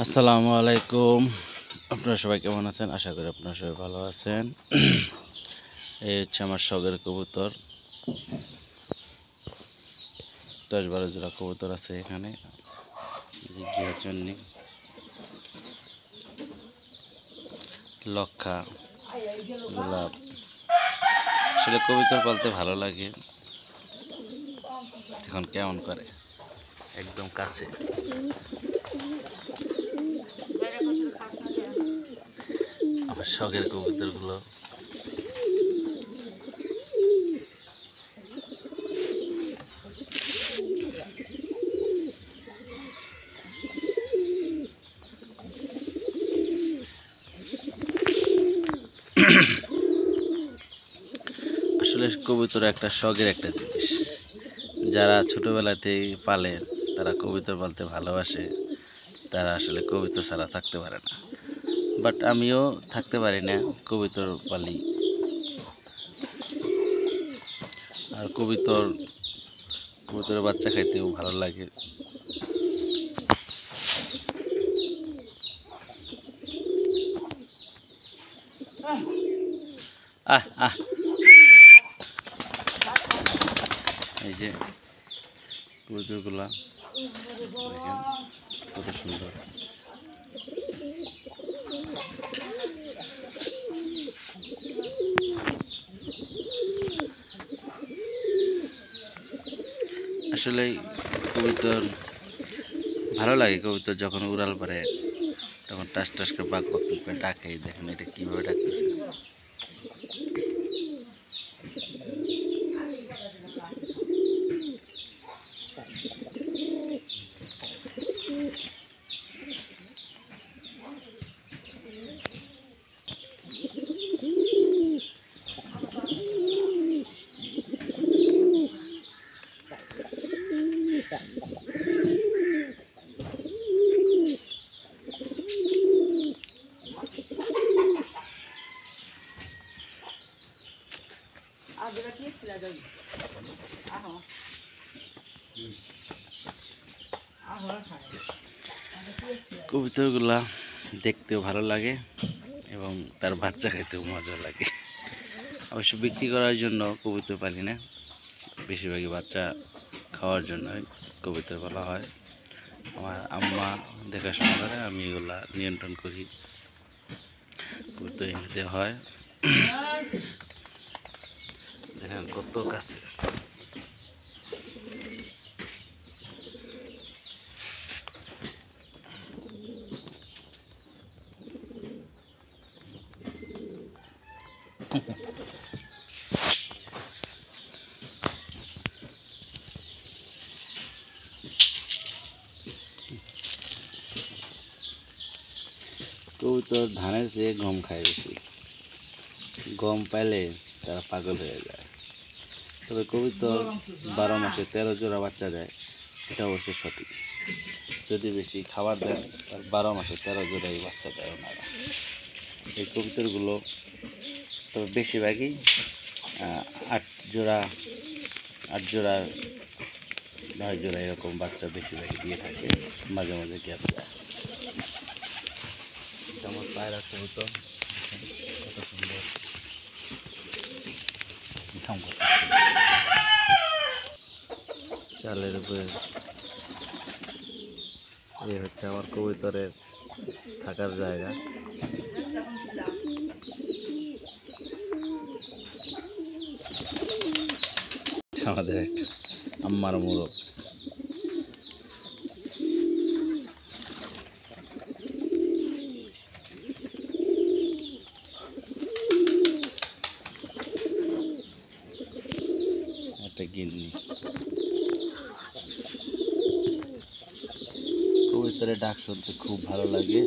আসসালামু আলাইকুম। আপনারা সবাই কেমন আছেন? আশা করি আপনারা সবাই ভালো আছেন। এই হচ্ছে আমার শখের কবুতর। 10-12 জোড়া কবুতর আছে এখানে। জন্য লক্ষা, গোলাপ। আসলে কবুতর পালতে ভালো লাগে। এখন কেমন করে একদম কাছে আমার শখের কবুতরগুলো। আসলে কবুতর একটা শখের একটা জিনিস। যারা ছোটবেলাতেই পালে তারা কবুতর পালতে ভালোবাসে, তারা আসলে কবুতর ছাড়া থাকতে পারে না। বাট আমিও থাকতে পারি না, কবুতর পালি। আর কবুতরের বাচ্চা খাইতেও ভালো লাগে। আহ আহ এই যে কবুতরগুলা দেখেন কত সুন্দর। আসলে কবুতর ভালো লাগে। কবুতর যখন উড়াল পারে তখন টাস টাস করে বাক বাক করে ডাকে। দেখেন এটা কিভাবে ডাকতেছে। কবুতরগুলা দেখতেও ভালো লাগে এবং তার বাচ্চা খাইতেও মজা লাগে। অবশ্য বিক্রি করার জন্য কবুতর পালি না, বেশিরভাগই বাচ্চা খাওয়ার জন্য কবুতর পালা হয়। আমার আম্মা দেখাশোনা করে, আমি এগুলা নিয়ন্ত্রণ করি। কবুতর এনে দেওয়া হয়। দেখেন কত কাছে। কবুতর ধানের চেয়ে গম খায় বেশি। গম পাইলে তারা পাগল হয়ে যায়। তবে কবুতর 12 মাসে 13 জোড়া বাচ্চা দেয়, এটা অবশ্য সঠিক। যদি বেশি খাবার দেন তার 12 মাসে 13 জোড়াই বাচ্চা দেয় ওনারা। এই কবুতরগুলো তবে বেশিরভাগই 8 জোড়া 8 জোড়া 9 জোড়া এরকম বাচ্চা বেশিরভাগই দিয়ে থাকে, মাঝে মাঝে গ্যাপ দেয়। আমার পায়রা কবুতর কত সুন্দর চালের উপরে। এই হচ্ছে আমার কবুতরের থাকার জায়গা। আমাদের একটা আম্মার মোড়ক। একটা গিন্নি। কবুতরের ডাক শুনতে খুব ভালো লাগে।